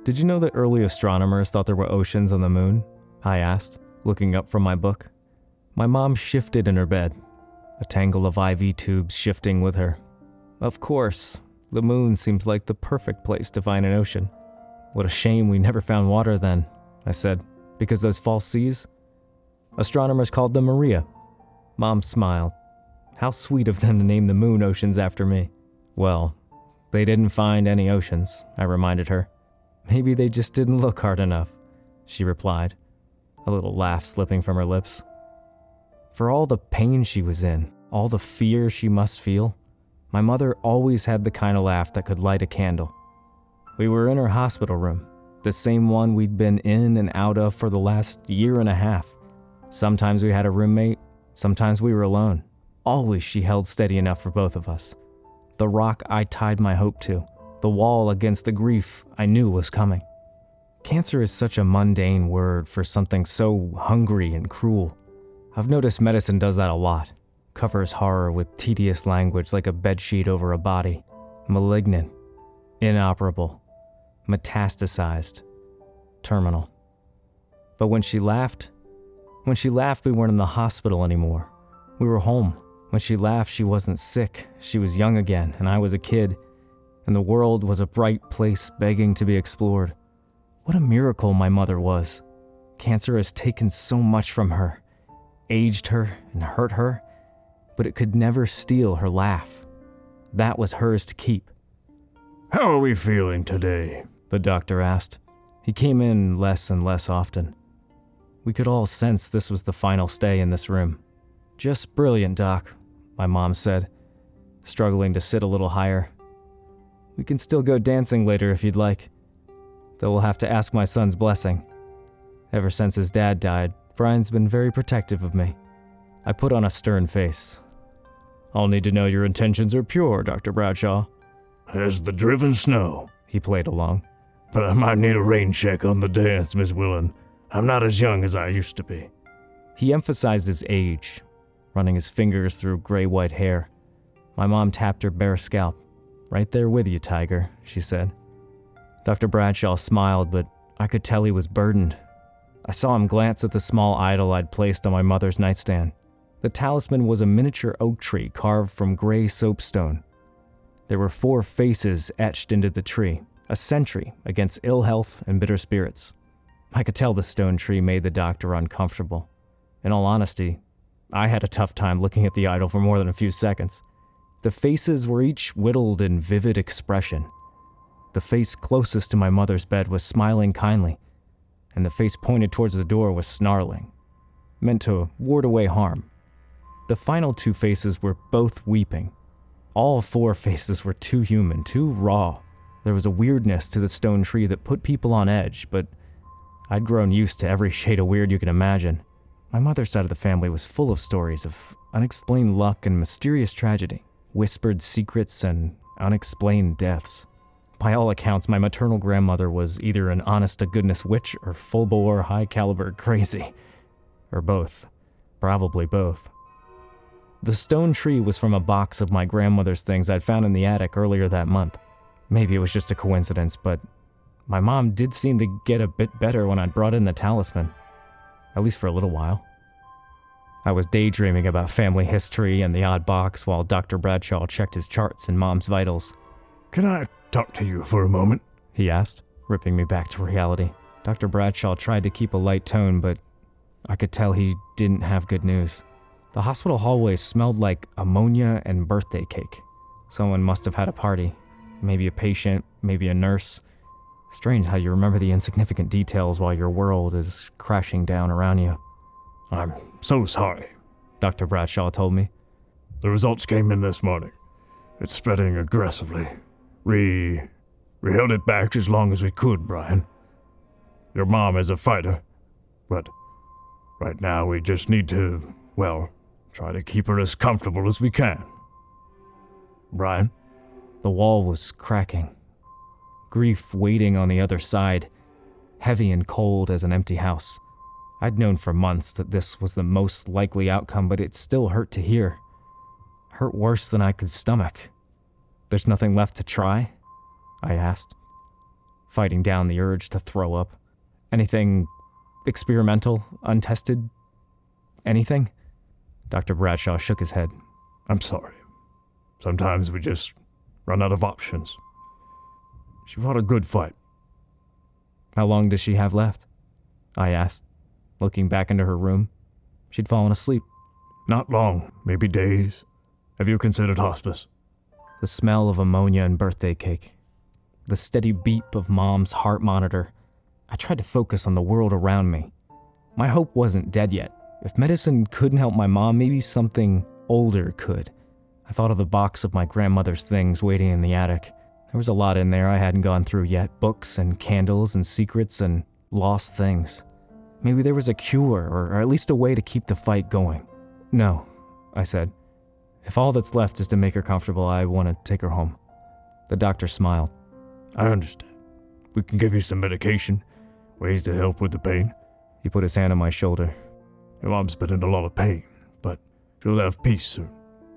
Did you know that early astronomers thought there were oceans on the moon? I asked, looking up from my book. My mom shifted in her bed, a tangle of IV tubes shifting with her. Of course, the moon seems like the perfect place to find an ocean. What a shame we never found water then, I said, because those false seas? Astronomers called them Maria. Mom smiled. How sweet of them to name the moon oceans after me. Well, they didn't find any oceans, I reminded her. Maybe they just didn't look hard enough, she replied, a little laugh slipping from her lips. For all the pain she was in, all the fear she must feel, my mother always had the kind of laugh that could light a candle. We were in her hospital room, the same one we'd been in and out of for the last year and a half. Sometimes we had a roommate, sometimes we were alone. Always she held steady enough for both of us. The rock I tied my hope to, the wall against the grief I knew was coming. Cancer is such a mundane word for something so hungry and cruel. I've noticed medicine does that a lot. Covers horror with tedious language like a bedsheet over a body. Malignant, inoperable, metastasized, terminal. But when she laughed, we weren't in the hospital anymore. We were home. When she laughed, she wasn't sick. She was young again, and I was a kid. And the world was a bright place begging to be explored. What a miracle my mother was. Cancer has taken so much from her, aged her and hurt her, but it could never steal her laugh. That was hers to keep. "How are we feeling today?" the doctor asked. He came in less and less often. We could all sense this was the final stay in this room. "Just brilliant, Doc," my mom said, struggling to sit a little higher. "We can still go dancing later if you'd like, though we'll have to ask my son's blessing. Ever since his dad died, Brian's been very protective of me." I put on a stern face. "I'll need to know your intentions are pure, Dr. Bradshaw." "As the driven snow," he played along. "But I might need a rain check on the dance, Miss Willen. I'm not as young as I used to be." He emphasized his age, running his fingers through gray-white hair. My mom tapped her bare scalp. "Right there with you, Tiger," she said. Dr. Bradshaw smiled, but I could tell he was burdened. I saw him glance at the small idol I'd placed on my mother's nightstand. The talisman was a miniature oak tree carved from gray soapstone. There were 4 faces etched into the tree, a sentry against ill health and bitter spirits. I could tell the stone tree made the doctor uncomfortable. In all honesty, I had a tough time looking at the idol for more than a few seconds. The faces were each whittled in vivid expression. The face closest to my mother's bed was smiling kindly, and the face pointed towards the door was snarling, meant to ward away harm. The final 2 faces were both weeping. All 4 faces were too human, too raw. There was a weirdness to the stone tree that put people on edge, but I'd grown used to every shade of weird you can imagine. My mother's side of the family was full of stories of unexplained luck and mysterious tragedy, whispered secrets and unexplained deaths. By all accounts, my maternal grandmother was either an honest-to-goodness witch or full-bore, high-caliber crazy. Or both. Probably both. The stone tree was from a box of my grandmother's things I'd found in the attic earlier that month. Maybe it was just a coincidence, but my mom did seem to get a bit better when I'd brought in the talisman. At least for a little while. I was daydreaming about family history and the odd box while Dr. Bradshaw checked his charts and Mom's vitals. "Can I talk to you for a moment?" he asked, ripping me back to reality. Dr. Bradshaw tried to keep a light tone, but I could tell he didn't have good news. The hospital hallways smelled like ammonia and birthday cake. Someone must have had a party. Maybe a patient, maybe a nurse. Strange how you remember the insignificant details while your world is crashing down around you. "I'm so sorry," Dr. Bradshaw told me. "The results came in this morning. It's spreading aggressively. We held it back as long as we could, Brian. Your mom is a fighter, but right now we just need to, well, try to keep her as comfortable as we can. Brian?" The wall was cracking. Grief waiting on the other side, heavy and cold as an empty house. I'd known for months that this was the most likely outcome, but it still hurt to hear. Hurt worse than I could stomach. "There's nothing left to try?" I asked. fighting down the urge to throw up. Anything experimental, untested? Anything? Dr. Bradshaw shook his head. I'm sorry. Sometimes we just run out of options. She fought a good fight. How long does she have left? I asked, looking back into her room. She'd fallen asleep. Not long, maybe days. Have you considered hospice? The smell of ammonia and birthday cake. The steady beep of Mom's heart monitor. I tried to focus on the world around me. My hope wasn't dead yet. If medicine couldn't help my mom, maybe something older could. I thought of the box of my grandmother's things waiting in the attic. There was a lot in there I hadn't gone through yet. Books and candles and secrets and lost things. Maybe there was a cure, or at least a way to keep the fight going. No, I said. If all that's left is to make her comfortable, I want to take her home. The doctor smiled. I understand. We can give you some medication, ways to help with the pain. He put his hand on my shoulder. Your mom's been in a lot of pain, but she'll have peace soon.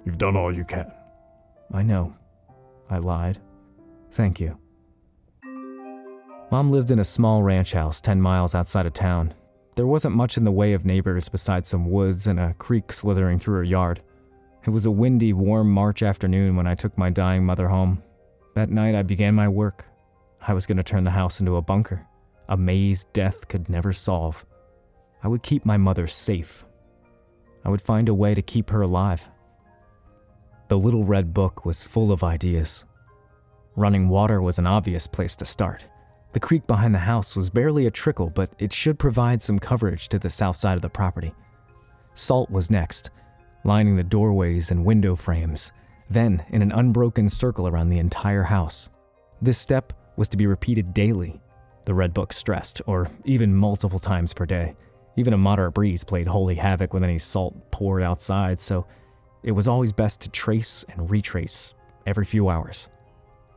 You've done all you can. I know. I lied. Thank you. Mom lived in a small ranch house 10 miles outside of town. There wasn't much in the way of neighbors besides some woods and a creek slithering through her yard. It was a windy, warm March afternoon when I took my dying mother home. That night I began my work. I was going to turn the house into a bunker, a maze death could never solve. I would keep my mother safe. I would find a way to keep her alive. The little red book was full of ideas. Running water was an obvious place to start. The creek behind the house was barely a trickle, but it should provide some coverage to the south side of the property. Salt was next, lining the doorways and window frames, then in an unbroken circle around the entire house. This step was to be repeated daily, the red book stressed, or even multiple times per day. Even a moderate breeze played holy havoc with any salt poured outside, so it was always best to trace and retrace every few hours.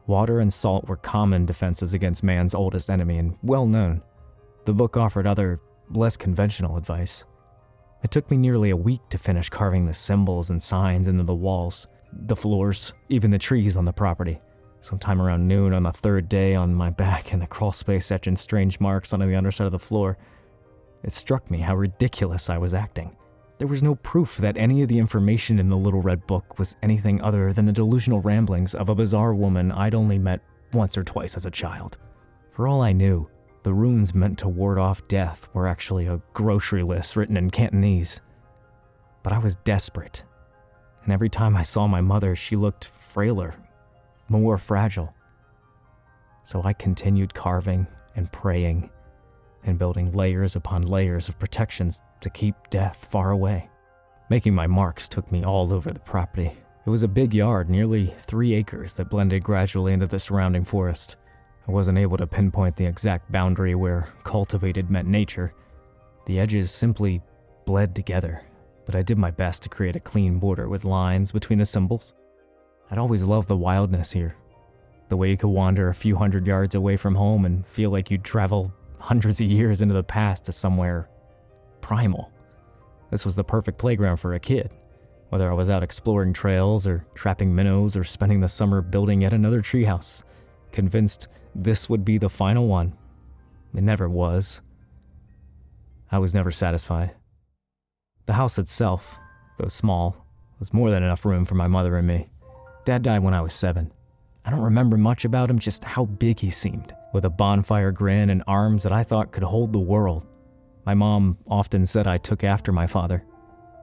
Water and salt were common defenses against man's oldest enemy and well known. The book offered other, less conventional advice. It took me nearly a week to finish carving the symbols and signs into the walls, the floors, even the trees on the property. Sometime around noon on the third day, on my back in the crawl space etching strange marks onto the underside of the floor, it struck me how ridiculous I was acting. There was no proof that any of the information in the little red book was anything other than the delusional ramblings of a bizarre woman I'd only met once or twice as a child. For all I knew, the runes meant to ward off death were actually a grocery list written in Cantonese. But I was desperate, and every time I saw my mother, she looked frailer, more fragile. So I continued carving and praying and building layers upon layers of protections to keep death far away. Making my marks took me all over the property. It was a big yard, nearly 3 acres, that blended gradually into the surrounding forest. I wasn't able to pinpoint the exact boundary where cultivated met nature. The edges simply bled together, but I did my best to create a clean border with lines between the symbols. I'd always loved the wildness here. The way you could wander a few hundred yards away from home and feel like you'd travel hundreds of years into the past to somewhere primal. This was the perfect playground for a kid, whether I was out exploring trails or trapping minnows or spending the summer building yet another treehouse, convinced this would be the final one. It never was. I was never satisfied. The house itself, though small, was more than enough room for my mother and me. Dad died when I was 7. I don't remember much about him, just how big he seemed, with a bonfire grin and arms that I thought could hold the world. My mom often said I took after my father.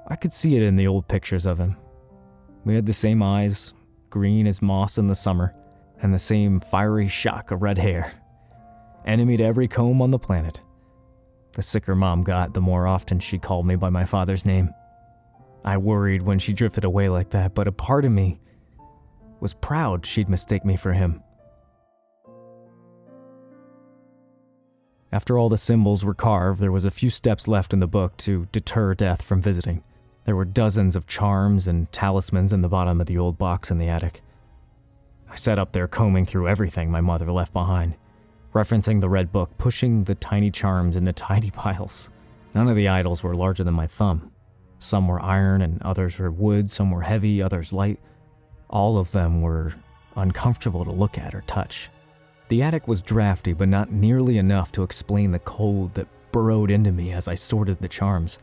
I could see it in the old pictures of him. We had the same eyes, green as moss in the summer, and the same fiery shock of red hair. Enemy to every comb on the planet. The sicker Mom got, the more often she called me by my father's name. I worried when she drifted away like that, but a part of me was proud she'd mistake me for him. After all the symbols were carved, there was a few steps left in the book to deter death from visiting. There were dozens of charms and talismans in the bottom of the old box in the attic. I sat up there combing through everything my mother left behind, referencing the red book, pushing the tiny charms into tidy piles. None of the idols were larger than my thumb. Some were iron and others were wood, some were heavy, others light. All of them were uncomfortable to look at or touch. The attic was drafty, but not nearly enough to explain the cold that burrowed into me as I sorted the charms.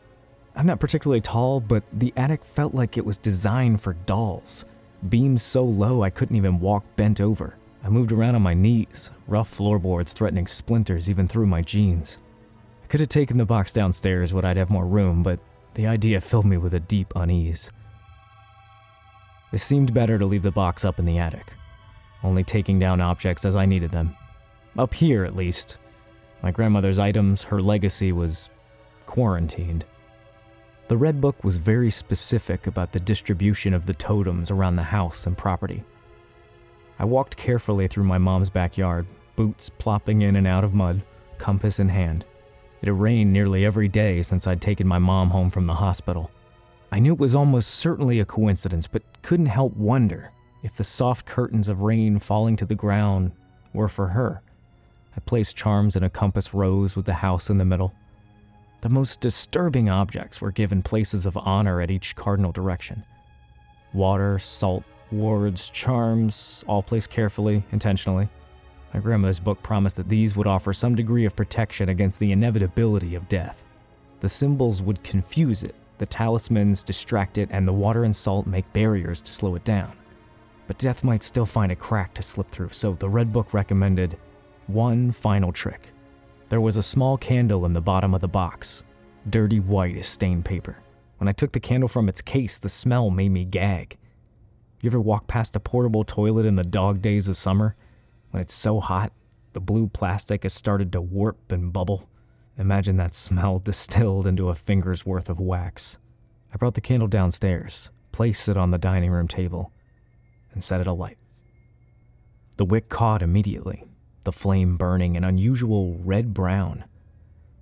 I'm not particularly tall, but the attic felt like it was designed for dolls. Beams so low I couldn't even walk bent over. I moved around on my knees, rough floorboards threatening splinters even through my jeans. I could have taken the box downstairs when I'd have more room, but the idea filled me with a deep unease. It seemed better to leave the box up in the attic, only taking down objects as I needed them. Up here, at least. My grandmother's items, her legacy, was quarantined. The Red Book was very specific about the distribution of the totems around the house and property. I walked carefully through my mom's backyard, boots plopping in and out of mud, compass in hand. It had rained nearly every day since I'd taken my mom home from the hospital. I knew it was almost certainly a coincidence, but couldn't help wonder if the soft curtains of rain falling to the ground were for her. I placed charms in a compass rose with the house in the middle. The most disturbing objects were given places of honor at each cardinal direction. Water, salt, wards, charms, all placed carefully, intentionally. My grandmother's book promised that these would offer some degree of protection against the inevitability of death. The symbols would confuse it, the talismans distract it, and the water and salt make barriers to slow it down. But death might still find a crack to slip through, so the Red Book recommended one final trick. There was a small candle in the bottom of the box, dirty white as stained paper. When I took the candle from its case, the smell made me gag. You ever walk past a portable toilet in the dog days of summer? When it's so hot, the blue plastic has started to warp and bubble. Imagine that smell distilled into a finger's worth of wax. I brought the candle downstairs, placed it on the dining room table, and set it alight. The wick caught immediately, the flame burning an unusual red-brown.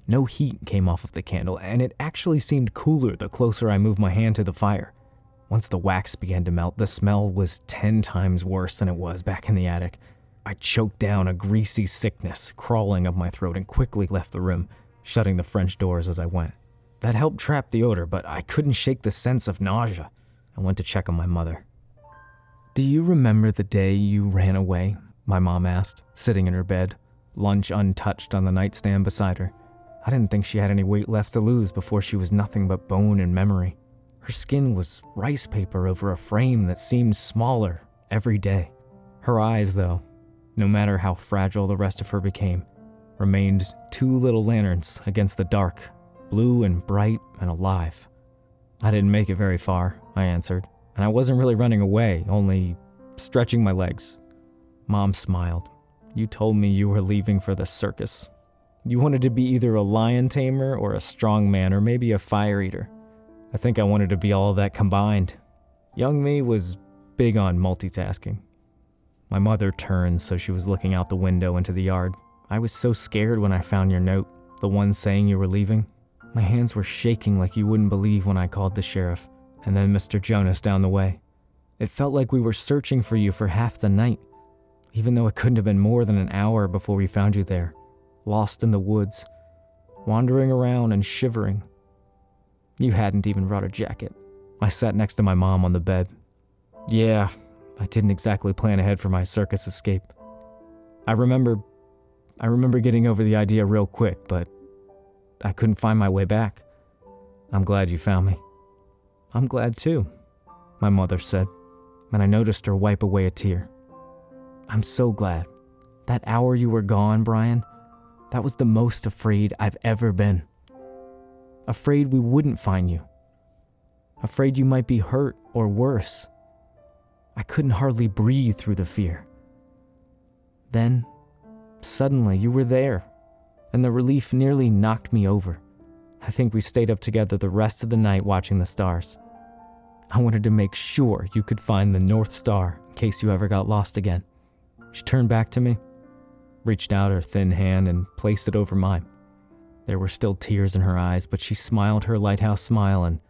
No heat came off of the candle, and it actually seemed cooler the closer I moved my hand to the fire. Once the wax began to melt, the smell was 10 times worse than it was back in the attic. I choked down a greasy sickness crawling up my throat and quickly left the room, shutting the French doors as I went. That helped trap the odor, but I couldn't shake the sense of nausea. I went to check on my mother. "Do you remember the day you ran away?" my mom asked, sitting in her bed, lunch untouched on the nightstand beside her. I didn't think she had any weight left to lose before she was nothing but bone and memory. Her skin was rice paper over a frame that seemed smaller every day. Her eyes, though, no matter how fragile the rest of her became, remained 2 little lanterns against the dark, blue and bright and alive. "I didn't make it very far," I answered, "and I wasn't really running away, only stretching my legs." Mom smiled. "You told me you were leaving for the circus. You wanted to be either a lion tamer or a strong man or maybe a fire eater. I think I wanted to be all of that combined. Young me was big on multitasking." My mother turned so she was looking out the window into the yard. "I was so scared when I found your note, the one saying you were leaving. My hands were shaking like you wouldn't believe when I called the sheriff, and then Mr. Jonas down the way. It felt like we were searching for you for half the night, even though it couldn't have been more than an hour before we found you there, lost in the woods, wandering around and shivering. You hadn't even brought a jacket." I sat next to my mom on the bed. "Yeah, I didn't exactly plan ahead for my circus escape. I remember getting over the idea real quick, but I couldn't find my way back. I'm glad you found me." "I'm glad too," my mother said, and I noticed her wipe away a tear. "I'm so glad. That hour you were gone, Brian, that was the most afraid I've ever been. Afraid we wouldn't find you. Afraid you might be hurt or worse. I couldn't hardly breathe through the fear. Then, suddenly, you were there, and the relief nearly knocked me over. I think we stayed up together the rest of the night watching the stars. I wanted to make sure you could find the North Star in case you ever got lost again." She turned back to me, reached out her thin hand and placed it over mine. There were still tears in her eyes, but she smiled her lighthouse smile, and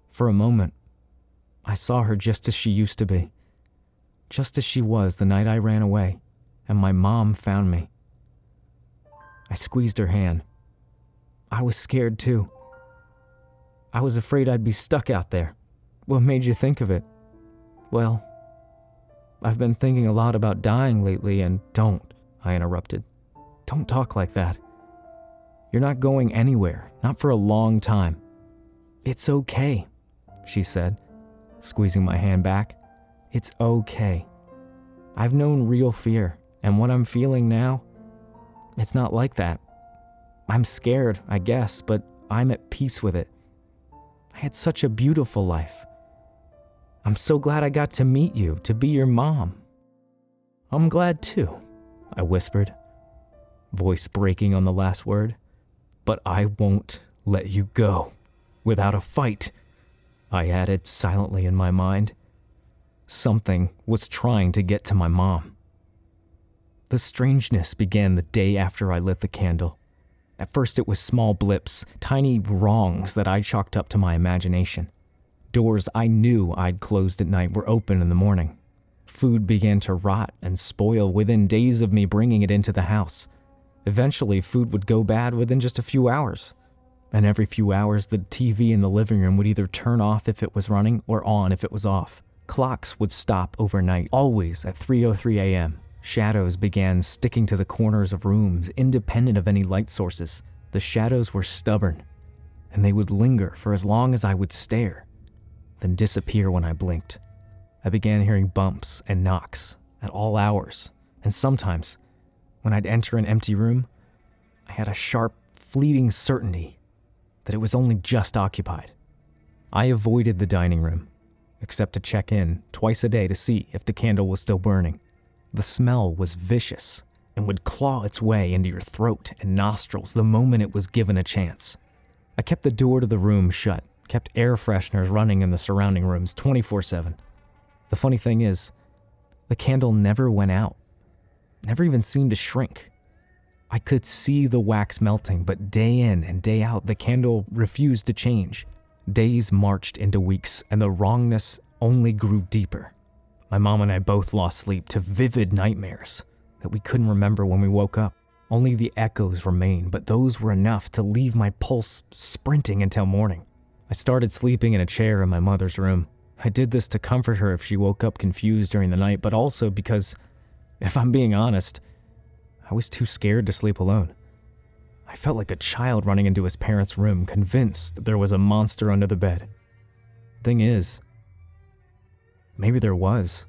for a moment, I saw her just as she used to be, just as she was the night I ran away and my mom found me. I squeezed her hand. I was scared too. I was afraid I'd be stuck out there. "What made you think of it?" "Well, I've been thinking a lot about dying lately, and don't," I interrupted. Don't talk like that. You're not going anywhere, not for a long time. It's okay, she said, squeezing my hand back. It's okay. I've known real fear, and what I'm feeling now, it's not like that. I'm scared, I guess, but I'm at peace with it. I had such a beautiful life. I'm so glad I got to meet you, to be your mom. I'm glad too, I whispered, voice breaking on the last word. But I won't let you go without a fight, I added silently in my mind. Something was trying to get to my mom. The strangeness began the day after I lit the candle. At first it was small blips, tiny wrongs that I chalked up to my imagination. Doors I knew I'd closed at night were open in the morning. Food began to rot and spoil within days of me bringing it into the house. Eventually, food would go bad within just a few hours. And every few hours, the TV in the living room would either turn off if it was running or on if it was off. Clocks would stop overnight, always at 3:03 a.m. Shadows began sticking to the corners of rooms, independent of any light sources. The shadows were stubborn, and they would linger for as long as I would stare, then disappear when I blinked. I began hearing bumps and knocks at all hours, and sometimes, when I'd enter an empty room, I had a sharp, fleeting certainty that it was only just occupied. I avoided the dining room, except to check in twice a day to see if the candle was still burning. The smell was vicious and would claw its way into your throat and nostrils the moment it was given a chance. I kept the door to the room shut, kept air fresheners running in the surrounding rooms 24/7. The funny thing is, the candle never went out, never even seemed to shrink. I could see the wax melting, but day in and day out, the candle refused to change. Days marched into weeks, and the wrongness only grew deeper. My mom and I both lost sleep to vivid nightmares that we couldn't remember when we woke up. Only the echoes remained, but those were enough to leave my pulse sprinting until morning. I started sleeping in a chair in my mother's room. I did this to comfort her if she woke up confused during the night, but also because, if I'm being honest, I was too scared to sleep alone. I felt like a child running into his parents' room, convinced that there was a monster under the bed. Thing is, maybe there was.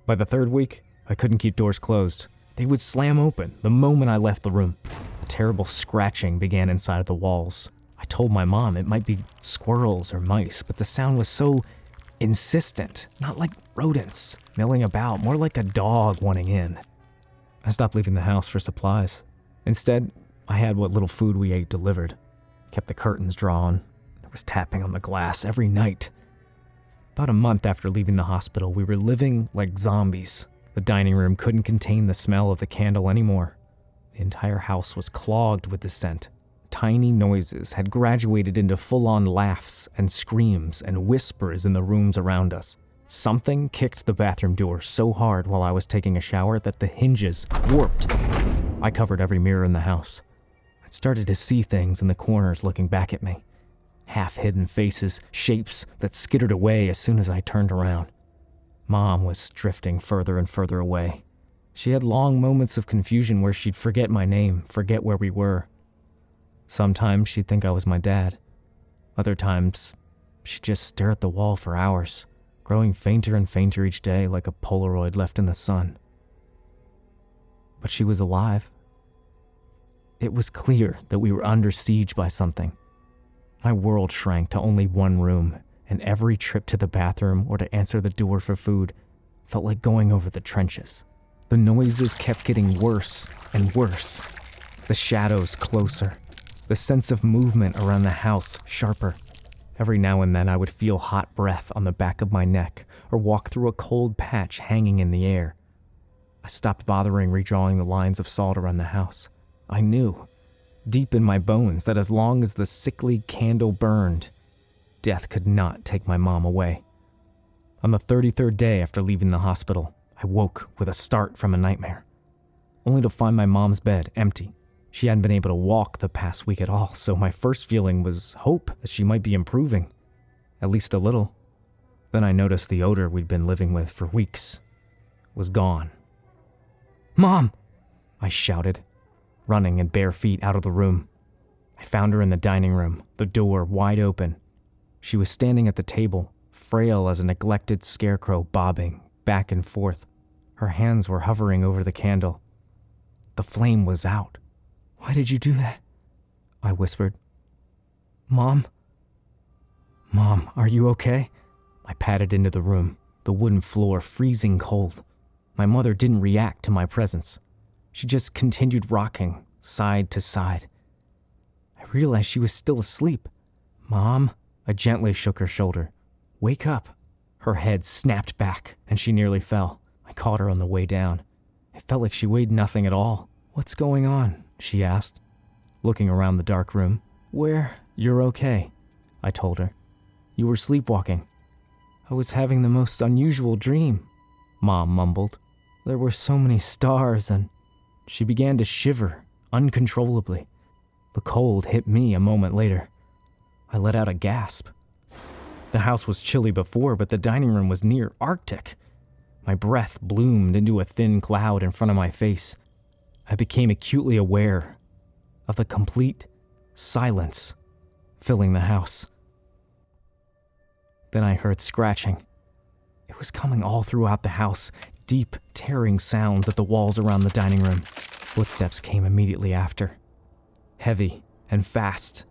By the third week, I couldn't keep doors closed. They would slam open the moment I left the room. A terrible scratching began inside of the walls. I told my mom it might be squirrels or mice, but the sound was so insistent, not like rodents milling about, more like a dog wanting in. I stopped leaving the house for supplies. Instead, I had what little food we ate delivered. Kept the curtains drawn. There was tapping on the glass every night. About a month after leaving the hospital, we were living like zombies. The dining room couldn't contain the smell of the candle anymore. The entire house was clogged with the scent. Tiny noises had graduated into full-on laughs and screams and whispers in the rooms around us. Something kicked the bathroom door so hard while I was taking a shower that the hinges warped. I covered every mirror in the house. I'd started to see things in the corners looking back at me. Half-hidden faces, shapes that skittered away as soon as I turned around. Mom was drifting further and further away. She had long moments of confusion where she'd forget my name, forget where we were. Sometimes she'd think I was my dad. Other times, she'd just stare at the wall for hours, growing fainter and fainter each day like a Polaroid left in the sun. But she was alive. It was clear that we were under siege by something. My world shrank to only one room, and every trip to the bathroom or to answer the door for food felt like going over the trenches. The noises kept getting worse and worse. The shadows closer. The sense of movement around the house sharper. Every now and then I would feel hot breath on the back of my neck or walk through a cold patch hanging in the air. I stopped bothering redrawing the lines of salt around the house. I knew, deep in my bones, that as long as the sickly candle burned, death could not take my mom away. On the 33rd day after leaving the hospital, I woke with a start from a nightmare, only to find my mom's bed empty. She hadn't been able to walk the past week at all, so my first feeling was hope that she might be improving, at least a little. Then I noticed the odor we'd been living with for weeks was gone. Mom! I shouted, running in bare feet out of the room. I found her in the dining room, the door wide open. She was standing at the table, frail as a neglected scarecrow bobbing back and forth. Her hands were hovering over the candle. The flame was out. "Why did you do that?" I whispered. "Mom? Mom, are you okay?" I padded into the room, the wooden floor freezing cold. My mother didn't react to my presence. She just continued rocking, side to side. I realized she was still asleep. "Mom?" I gently shook her shoulder. "Wake up." Her head snapped back, and she nearly fell. I caught her on the way down. It felt like she weighed nothing at all. "What's going on?" she asked, looking around the dark room. "You're okay," I told her. "You were sleepwalking." "I was having the most unusual dream," Mom mumbled. "There were so many stars and—" She began to shiver uncontrollably. The cold hit me a moment later. I let out a gasp. The house was chilly before, but the dining room was near Arctic. My breath bloomed into a thin cloud in front of my face. I became acutely aware of the complete silence filling the house. Then I heard scratching. It was coming all throughout the house, deep, tearing sounds at the walls around the dining room. Footsteps came immediately after, heavy and fast.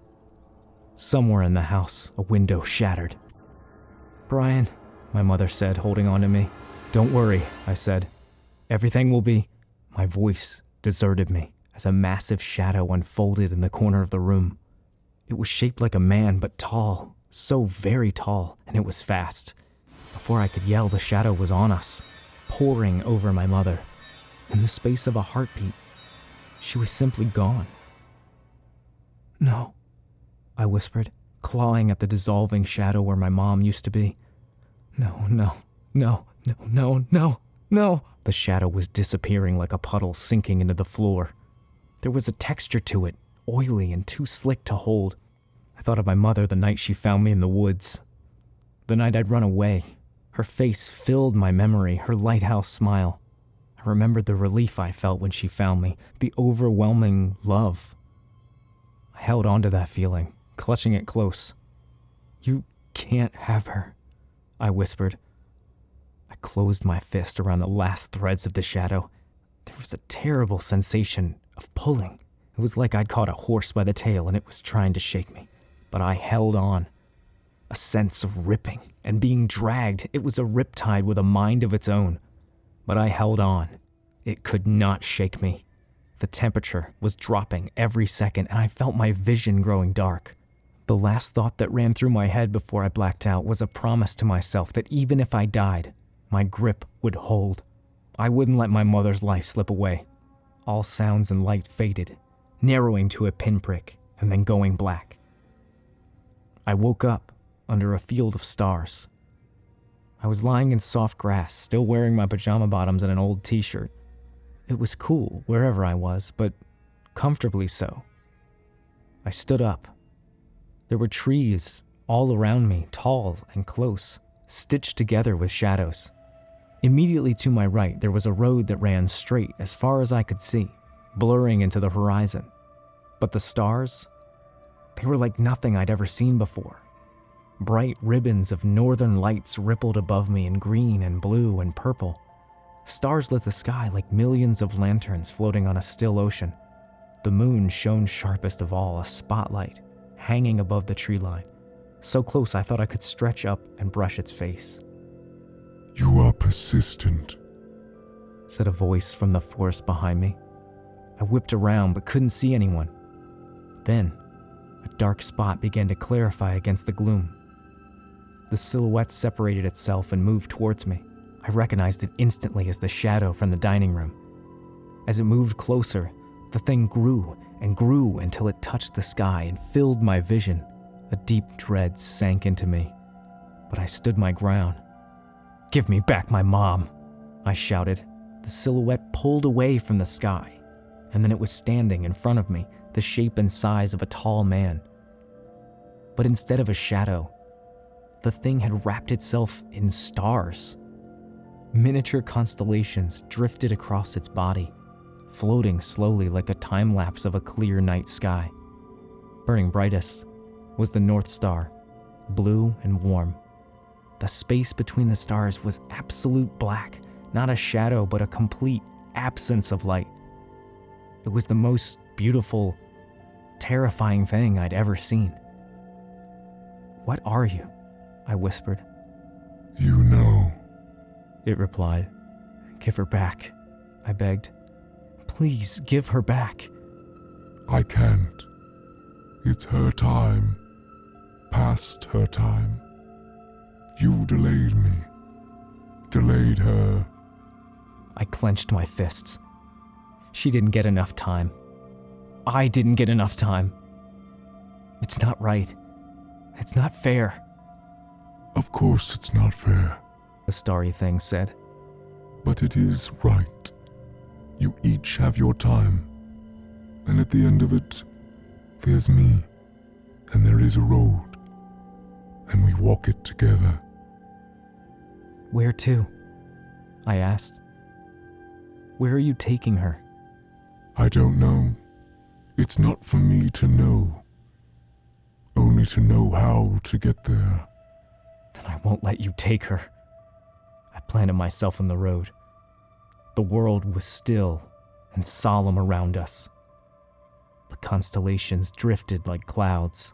Somewhere in the house, a window shattered. "Brian," my mother said, holding on to me. "Don't worry," I said. "Everything will be—" My voice deserted me as a massive shadow unfolded in the corner of the room. It was shaped like a man, but tall, so very tall, and it was fast. Before I could yell, the shadow was on us, pouring over my mother. In the space of a heartbeat, she was simply gone. "No," I whispered, clawing at the dissolving shadow where my mom used to be. No. The shadow was disappearing like a puddle sinking into the floor. There was a texture to it, oily and too slick to hold. I thought of my mother the night she found me in the woods. The night I'd run away. Her face filled my memory, her lighthouse smile. I remembered the relief I felt when she found me, the overwhelming love. I held on to that feeling, clutching it close. "You can't have her," I whispered. I closed my fist around the last threads of the shadow. There was a terrible sensation of pulling. It was like I'd caught a horse by the tail and it was trying to shake me. But I held on. A sense of ripping and being dragged. It was a riptide with a mind of its own. But I held on. It could not shake me. The temperature was dropping every second and I felt my vision growing dark. The last thought that ran through my head before I blacked out was a promise to myself that even if I died, my grip would hold. I wouldn't let my mother's life slip away. All sounds and light faded, narrowing to a pinprick and then going black. I woke up under a field of stars. I was lying in soft grass, still wearing my pajama bottoms and an old t-shirt. It was cool wherever I was, but comfortably so. I stood up. There were trees all around me, tall and close, stitched together with shadows. Immediately to my right, there was a road that ran straight as far as I could see, blurring into the horizon. But the stars, they were like nothing I'd ever seen before. Bright ribbons of northern lights rippled above me in green and blue and purple. Stars lit the sky like millions of lanterns floating on a still ocean. The moon shone sharpest of all, a spotlight, hanging above the tree line, so close I thought I could stretch up and brush its face. "You are persistent," said a voice from the forest behind me. I whipped around but couldn't see anyone. Then, a dark spot began to clarify against the gloom. The silhouette separated itself and moved towards me. I recognized it instantly as the shadow from the dining room. As it moved closer, the thing grew and grew until it touched the sky and filled my vision. A deep dread sank into me, but I stood my ground. "Give me back my mom," I shouted. The silhouette pulled away from the sky, and then it was standing in front of me, the shape and size of a tall man. But instead of a shadow, the thing had wrapped itself in stars. Miniature constellations drifted across its body, floating slowly like a time lapse of a clear night sky. Burning brightest was the North Star, blue and warm. The space between the stars was absolute black, not a shadow but a complete absence of light. It was the most beautiful, terrifying thing I'd ever seen. "What are you?" I whispered. You know. It replied. "Give her back," I begged. "Please give her back." I can't. It's her time. Past her time. You delayed me. Delayed her. I clenched my fists. She didn't get enough time. I didn't get enough time. It's not right. It's not fair, Of course it's not fair, the starry thing said. but it is right. You each have your time. And at the end of it, there's me. And there is a road. And we walk it together. "Where to?" I asked. "Where are you taking her?" I don't know. It's not for me to know. Only to know how to get there. "Then I won't let you take her." I planted myself on the road. The world was still and solemn around us. The constellations drifted like clouds,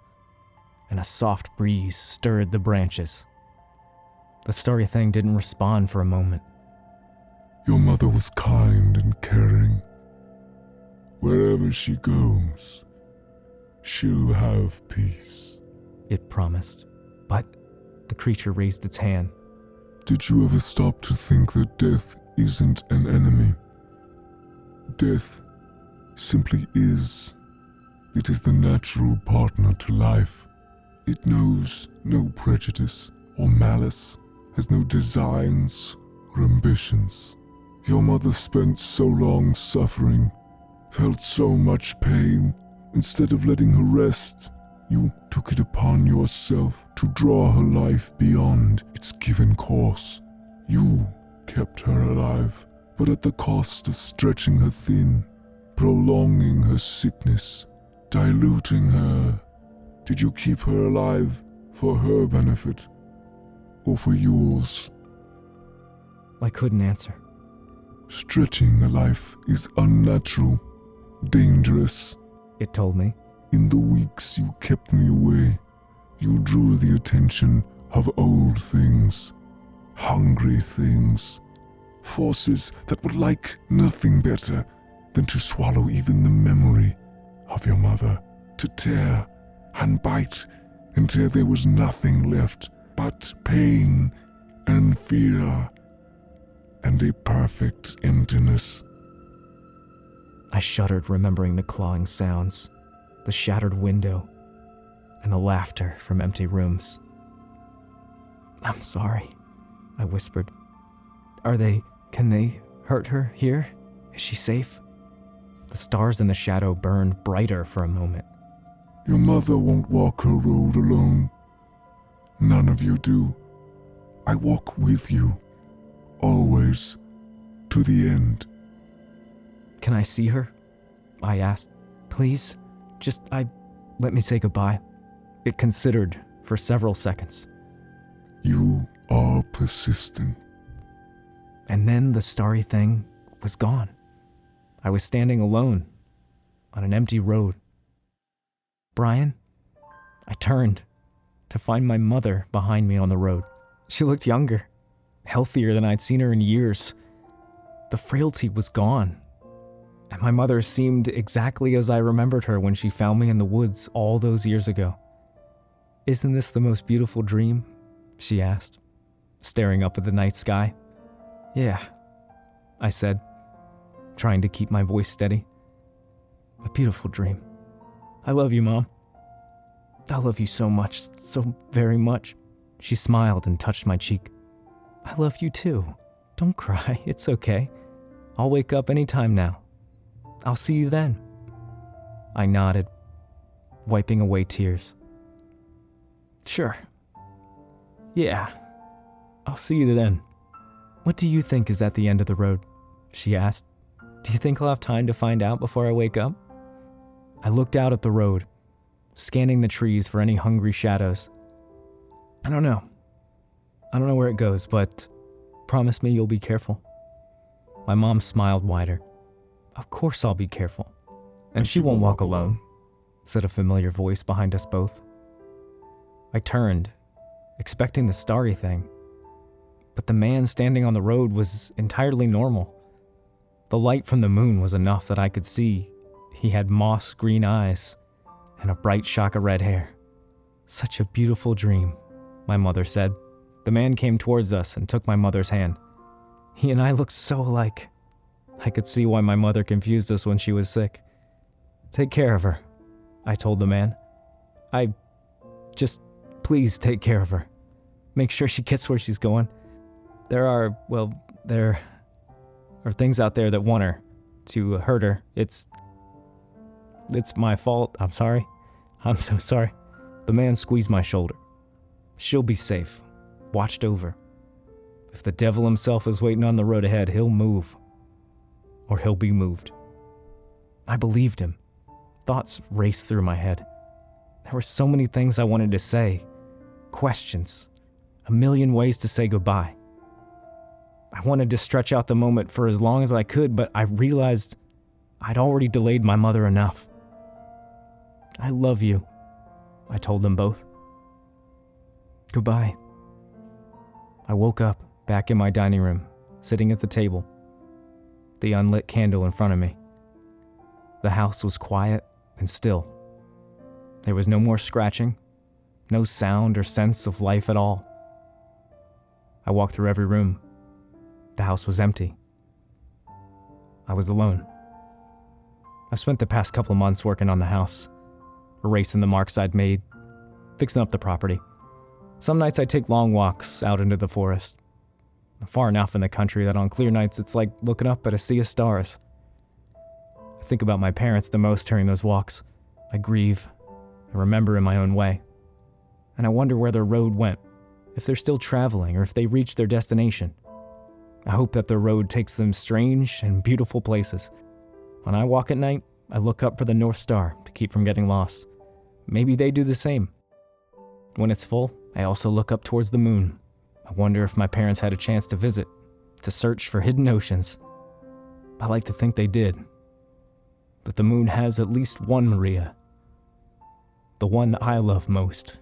and a soft breeze stirred the branches. The starry thing didn't respond for a moment. Your mother was kind and caring. Wherever she goes, she'll have peace. It promised, but the creature raised its hand. Did you ever stop to think that death isn't an enemy? Death simply is. It is the natural partner to life. It knows no prejudice or malice, has no designs or ambitions. Your mother spent so long suffering, felt so much pain. Instead of letting her rest, you took it upon yourself to draw her life beyond its given course. You kept her alive, but at the cost of stretching her thin, prolonging her sickness, diluting her. Did you keep her alive for her benefit, or for yours? I couldn't answer. Stretching a life is unnatural, dangerous. It told me. In the weeks you kept me away, you drew the attention of old things, hungry things, forces that would like nothing better than to swallow even the memory of your mother, to tear and bite until there was nothing left but pain and fear and a perfect emptiness. I shuddered, remembering the clawing sounds, the shattered window, and the laughter from empty rooms. "I'm sorry," I whispered. Can they hurt her here? Is she safe?" The stars in the shadow burned brighter for a moment. Your mother won't walk her road alone. None of you do. I walk with you, always, to the end. "Can I see her?" I asked. "Please? Let me say goodbye." It considered for several seconds. You are persistent. And then the starry thing was gone. I was standing alone on an empty road. "Brian?" I turned to find my mother behind me on the road. She looked younger, healthier than I'd seen her in years. The frailty was gone, and my mother seemed exactly as I remembered her when she found me in the woods all those years ago. "Isn't this the most beautiful dream?" she asked, staring up at the night sky. "Yeah," I said, trying to keep my voice steady. "A beautiful dream. I love you, Mom. I love you so much, so very much." She smiled and touched my cheek. "I love you too. Don't cry, it's okay. I'll wake up anytime now. I'll see you then." I nodded, wiping away tears. "Sure. Yeah, I'll see you then. What do you think is at the end of the road?" she asked. Do you think I'll have time to find out before I wake up? I looked out at the road, scanning the trees for any hungry shadows. I don't know. I don't know where it goes, but promise me you'll be careful. My mom smiled wider. Of course I'll be careful. And she won't walk alone, said a familiar voice behind us both. I turned, expecting the starry thing. But the man standing on the road was entirely normal. The light from the moon was enough that I could see he had moss green eyes and a bright shock of red hair. Such a beautiful dream, my mother said. The man came towards us and took my mother's hand. He and I looked so alike. I could see why my mother confused us when she was sick. Take care of her, I told the man. Please take care of her. Make sure she gets where she's going. There are things out there that want her, to hurt her. It's my fault. I'm sorry. I'm so sorry. The man squeezed my shoulder. She'll be safe, watched over. If the devil himself is waiting on the road ahead, he'll move. Or he'll be moved. I believed him. Thoughts raced through my head. There were so many things I wanted to say. Questions. A million ways to say goodbye. I wanted to stretch out the moment for as long as I could, but I realized I'd already delayed my mother enough. I love you, I told them both. Goodbye. I woke up, back in my dining room, sitting at the table, the unlit candle in front of me. The house was quiet and still. There was no more scratching, no sound or sense of life at all. I walked through every room. The house was empty. I was alone. I've spent the past couple of months working on the house, erasing the marks I'd made, fixing up the property. Some nights I take long walks out into the forest. I'm far enough in the country that on clear nights it's like looking up at a sea of stars. I think about my parents the most during those walks. I grieve and remember in my own way. And I wonder where their road went, if they're still traveling or if they reached their destination. I hope that their road takes them strange and beautiful places. When I walk at night, I look up for the North Star to keep from getting lost. Maybe they do the same. When it's full, I also look up towards the moon. I wonder if my parents had a chance to visit, to search for hidden oceans. I like to think they did. But the moon has at least one Maria. The one I love most.